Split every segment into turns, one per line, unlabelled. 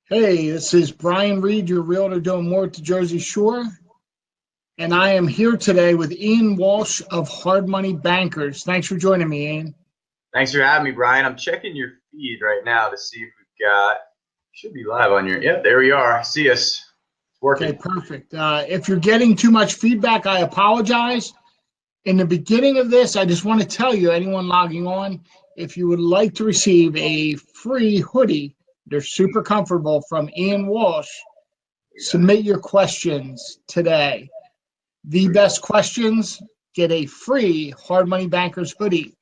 Hey, this is Brian Reed, your realtor doing more at the Jersey Shore. And I am here today with Ian Walsh of Hard Money Bankers. Thanks for joining me, Ian.
Thanks for having me, Brian. I'm checking your feed right now to see if we've got, should be live on your, yep, there we are. See us. It's working.
Okay, perfect. If you're getting too much feedback, I apologize. In the beginning of this, I just want to tell you, anyone logging on, if you would like to receive a free hoodie, they're super comfortable, from Ian Walsh, submit your questions today. The best questions get a free Hard Money Bankers hoodie.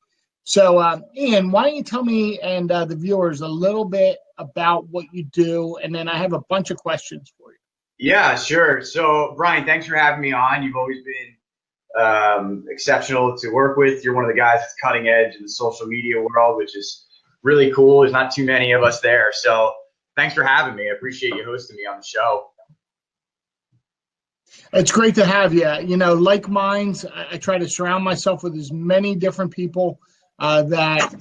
So, Ian, why don't you tell me and the viewers a little bit about what you do, and then I have a bunch of questions for you.
Yeah, sure. So, Brian, thanks for having me on. You've always been exceptional to work with. You're one of the guys that's cutting edge in the social media world, which is really cool. There's not too many of us there. So, thanks for having me. I appreciate you hosting me on the show.
It's great to have you. You know, like minds, I try to surround myself with as many different people that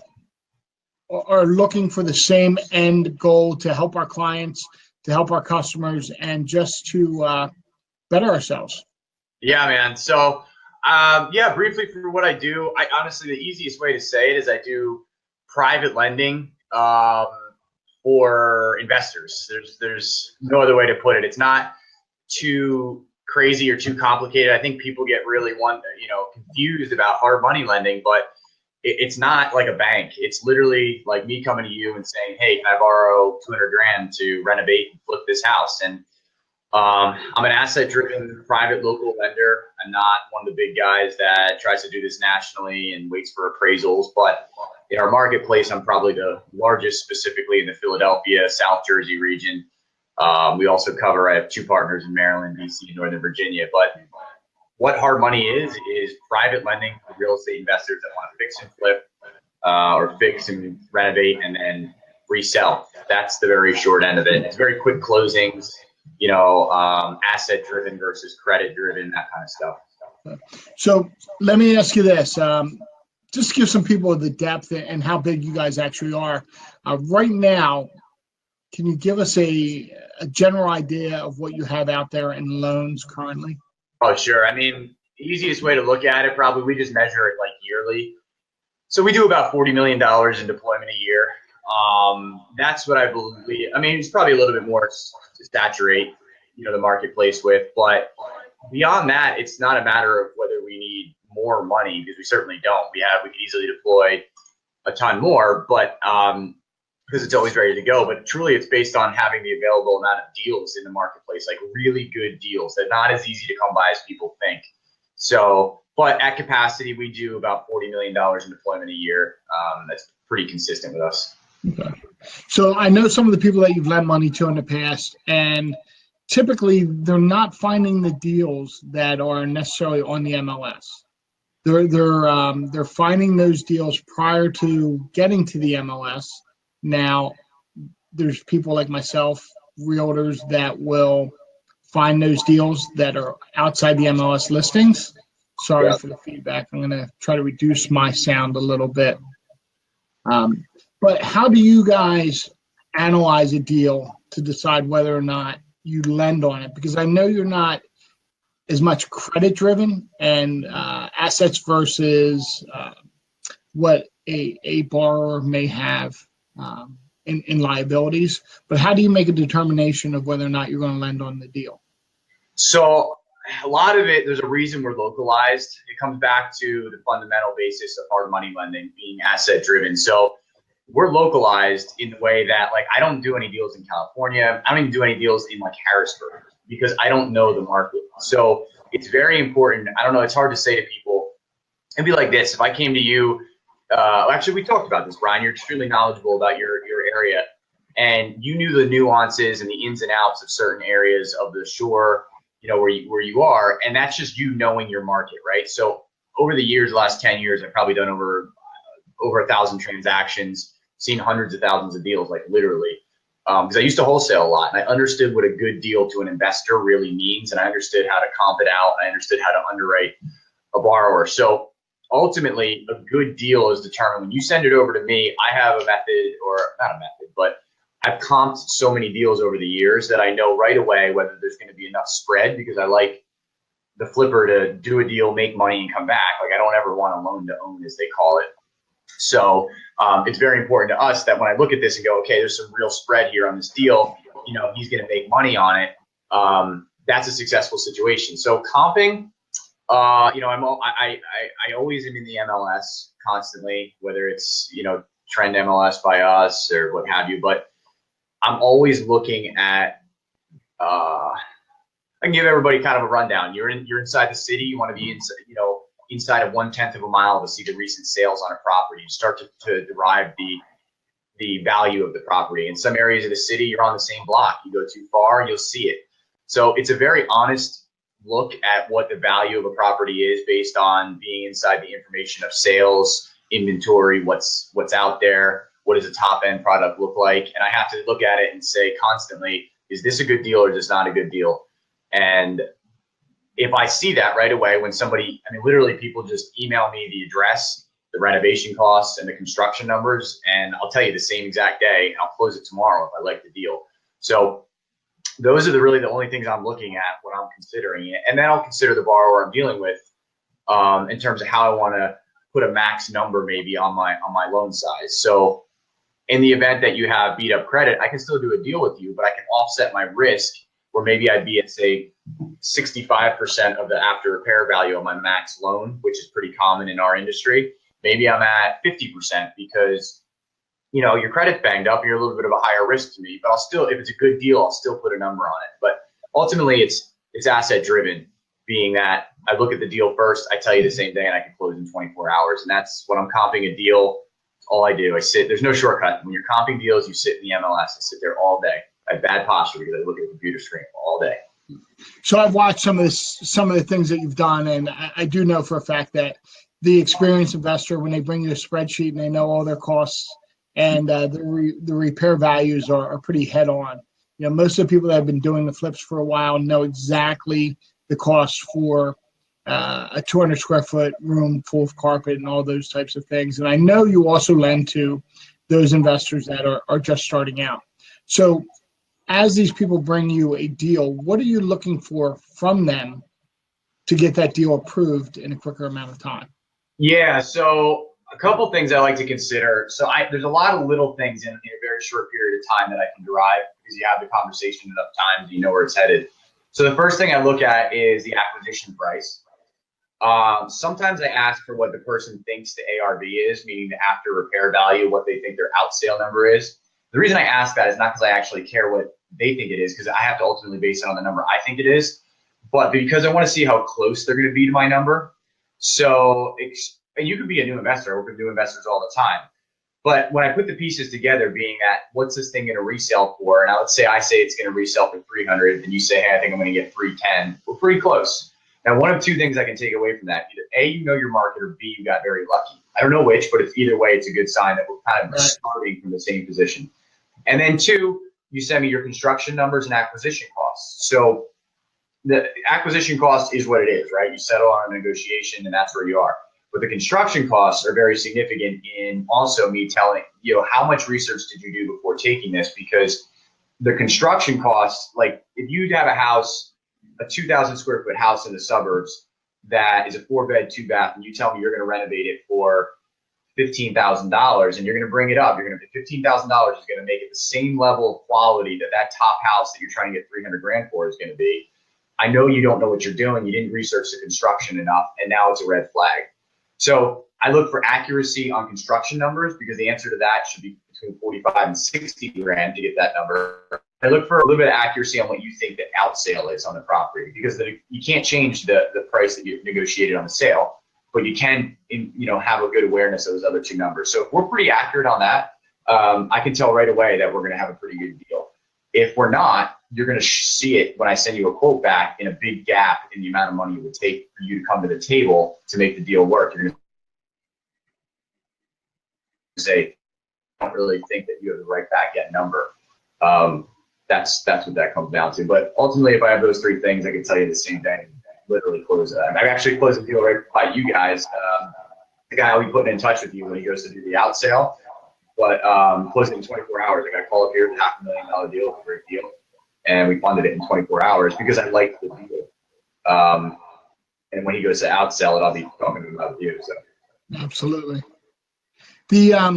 are looking for the same end goal, to help our clients, to help our customers, and just to better ourselves.
Yeah, man. So, briefly for what I do, I honestly, the easiest way to say it is I do private lending for investors. There's no other way to put it. It's not too crazy or too complicated. I think people get really confused about hard money lending, but it's not like a bank. It's literally like me coming to you and saying, "Hey, can I borrow 200 grand to renovate and flip this house?" And I'm an asset-driven private local lender. I'm not one of the big guys that tries to do this nationally and waits for appraisals. But in our marketplace, I'm probably the largest, specifically in the Philadelphia, South Jersey region. We also cover, I have two partners in Maryland, DC, and Northern Virginia. But what hard money is private lending for real estate investors that want to fix and flip or fix and renovate and then resell. That's the very short end of it. It's very quick closings, asset driven versus credit driven, that kind of stuff.
So let me ask you this. Just to give some people the depth and how big you guys actually are. Right now, can you give us a general idea of what you have out there in loans currently?
Oh, sure. I mean, the easiest way to look at it, probably we just measure it like yearly. So we do about $40 million in deployment a year. That's what I believe. I mean, it's probably a little bit more to saturate, the marketplace with. But beyond that, it's not a matter of whether we need more money, because we certainly don't. We could easily deploy a ton more, but because it's always ready to go. But truly, it's based on having the available amount of deals in the marketplace, like really good deals. They're not as easy to come by as people think. So, but at capacity, we do about $40 million in deployment a year. That's pretty consistent with us.
Okay. So I know some of the people that you've lent money to in the past, and typically they're not finding the deals that are necessarily on the MLS. They're finding those deals prior to getting to the MLS. Now, there's people like myself, realtors, that will find those deals that are outside the MLS listings. Sorry for the feedback. I'm going to try to reduce my sound a little bit. But how do you guys analyze a deal to decide whether or not you lend on it? Because I know you're not as much credit driven and assets versus what a borrower may have in liabilities. But how do you make a determination of whether or not you're going to lend on the deal?
So a lot of it, there's a reason we're localized. It comes back to the fundamental basis of hard money lending being asset driven. So we're localized in the way that, like, I don't do any deals in California. I don't even do any deals in like Harrisburg because I don't know the market. So it's very important. I don't know. It's hard to say to people. It'd be like this. If I came to you, actually, we talked about this, Brian. You're extremely knowledgeable about your area, and you knew the nuances and the ins and outs of certain areas of the shore, where you are, and that's just you knowing your market, right? So over the years, the last 10 years, I've probably done over 1,000 transactions, seen hundreds of thousands of deals, like literally, because I used to wholesale a lot, and I understood what a good deal to an investor really means, and I understood how to comp it out, and I understood how to underwrite a borrower. So ultimately, a good deal is determined when you send it over to me. I have a method, or not a method, but I've comped so many deals over the years that I know right away whether there's going to be enough spread, because I like the flipper to do a deal, make money, and come back. Like, I don't ever want a loan to own, as they call it. So it's very important to us that when I look at this and go, okay, there's some real spread here on this deal, you know, he's going to make money on it. That's a successful situation. So comping, you know, I always am in the MLS constantly, whether it's, you know, trend MLS by us or what have you, but I'm always looking at, I can give everybody kind of a rundown. You're inside the city. You want to be inside, you know, inside of 1/10 of a mile to see the recent sales on a property. You start to derive the value of the property. In some areas of the city, you're on the same block. You go too far, you'll see it. So it's a very honest look at what the value of a property is based on being inside the information of sales, inventory, what's out there, what does a top end product look like, and I have to look at it and say constantly, is this a good deal or is this not a good deal? And if I see that right away when somebody, I mean, literally people just email me the address, the renovation costs, and the construction numbers, and I'll tell you the same exact day, and I'll close it tomorrow if I like the deal. So those are really the only things I'm looking at when I'm considering it. And then I'll consider the borrower I'm dealing with in terms of how I want to put a max number maybe on my loan size. So in the event that you have beat up credit, I can still do a deal with you, but I can offset my risk where maybe I'd be at, say, 65% of the after repair value of my max loan, which is pretty common in our industry. Maybe I'm at 50% because, you know, your credit's banged up and you're a little bit of a higher risk to me, but I'll still, if it's a good deal, I'll still put a number on it. But ultimately it's asset driven, being that I look at the deal first, I tell you the same day, and I can close in 24 hours. And that's when I'm comping a deal. All I do, I sit, there's no shortcut. When you're comping deals, you sit in the MLS. I sit there all day. I have bad posture because I look at the computer screen all day.
So I've watched some of the things that you've done, and I do know for a fact that the experienced investor, when they bring you a spreadsheet and they know all their costs and the repair values are pretty head on. You know, most of the people that have been doing the flips for a while know exactly the cost for a 200 square foot room full of carpet and all those types of things. And I know you also lend to those investors that are just starting out. So as these people bring you a deal, what are you looking for from them to get that deal approved in a quicker amount of time?
Yeah, so a couple things I like to consider. So there's a lot of little things in a very short period of time that I can derive because you have the conversation enough times, you know where it's headed. So the first thing I look at is the acquisition price. Sometimes I ask for what the person thinks the ARV is, meaning the after repair value, what they think their out sale number is. The reason I ask that is not because I actually care what they think it is, because I have to ultimately base it on the number I think it is, but because I want to see how close they're going to be to my number. So, and you could be a new investor. I work with new investors all the time. But when I put the pieces together, being that what's this thing going to resell for? And I say it's going to resell for 300, and you say, hey, I think I'm going to get 310. We're pretty close. Now, one of two things I can take away from that: either A, you know your market, or B, you got very lucky. I don't know which, but it's either way, it's a good sign that we're kind of starting from the same position. And then two, you send me your construction numbers and acquisition costs. So the acquisition cost is what it is, right? You settle on a negotiation and that's where you are. But the construction costs are very significant in also me telling, you know, how much research did you do before taking this? Because the construction costs, like if you have a house, a 2,000 square foot house in the suburbs that is a 4-bed, 2-bath, and you tell me you're going to renovate it for $15,000 and you're going to bring it up, you're going to $15,000 is going to make it the same level of quality that top house that you're trying to get 300 grand for is going to be. I know you don't know what you're doing. You didn't research the construction enough, and now it's a red flag. So I look for accuracy on construction numbers because the answer to that should be between 45 and 60 grand to get that number. I look for a little bit of accuracy on what you think the out sale is on the property, because you can't change the price that you negotiated on the sale, but you can, you know, have a good awareness of those other two numbers. So if we're pretty accurate on that, I can tell right away that we're going to have a pretty good deal. If we're not, you're going to see it when I send you a quote back in a big gap in the amount of money it would take for you to come to the table to make the deal work. You're going to say, I don't really think that you have the right back end number. That's what that comes down to. But ultimately, if I have those three things, I can tell you the same day, literally close it. I've actually closed a deal right by you guys. The guy will be putting in touch with you when he goes to do the out sale. but closing in 24 hours. I got a call up here with $500,000 deal, a great deal, and we funded it in 24 hours because I liked the deal. And when he goes to outsell it, I'll be talking to him about you. So
Absolutely. The I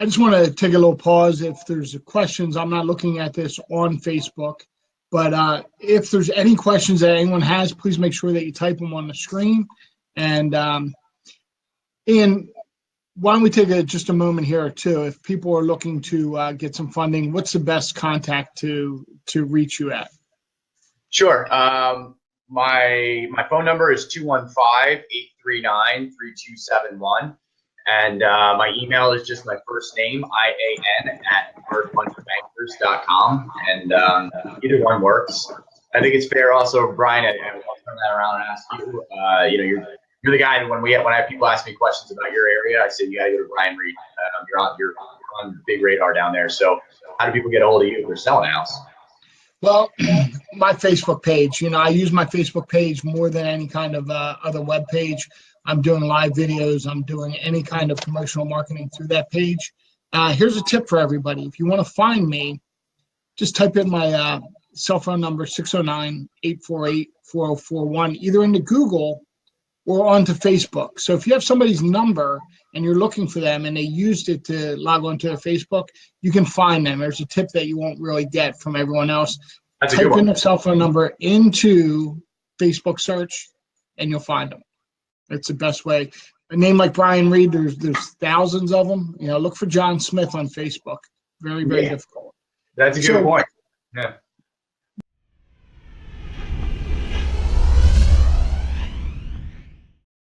just want to take a little pause. If there's questions, I'm not looking at this on Facebook, but if there's any questions that anyone has, please make sure that you type them on the screen. And Ian, why don't we take just a moment here or two? If people are looking to get some funding, what's the best contact to reach you at?
Sure. My phone number is 215-839-3271. And my email is just my first name, IAN, @hardmoneybankers.com. And either one works. I think it's fair also, Brian, I'll turn that around and ask you, you're the guy that when I have people ask me questions about your area, I say, you got to go to Brian Reed. You're on big radar down there. So how do people get a hold of you if they're selling a house?
Well, my Facebook page, I use my Facebook page more than any kind of other web page. I'm doing live videos. I'm doing any kind of promotional marketing through that page. Here's a tip for everybody. If you want to find me, just type in my cell phone number, 609-848-4041, either into Google or onto Facebook. So if you have somebody's number and you're looking for them and they used it to log onto their Facebook, you can find them. There's a tip that you won't really get from everyone else. Type in their cell phone number into Facebook search and you'll find them. It's the best way. A name like Brian Reed, there's thousands of them. Look for John Smith on Facebook. Very, very difficult.
That's a good point. Yeah.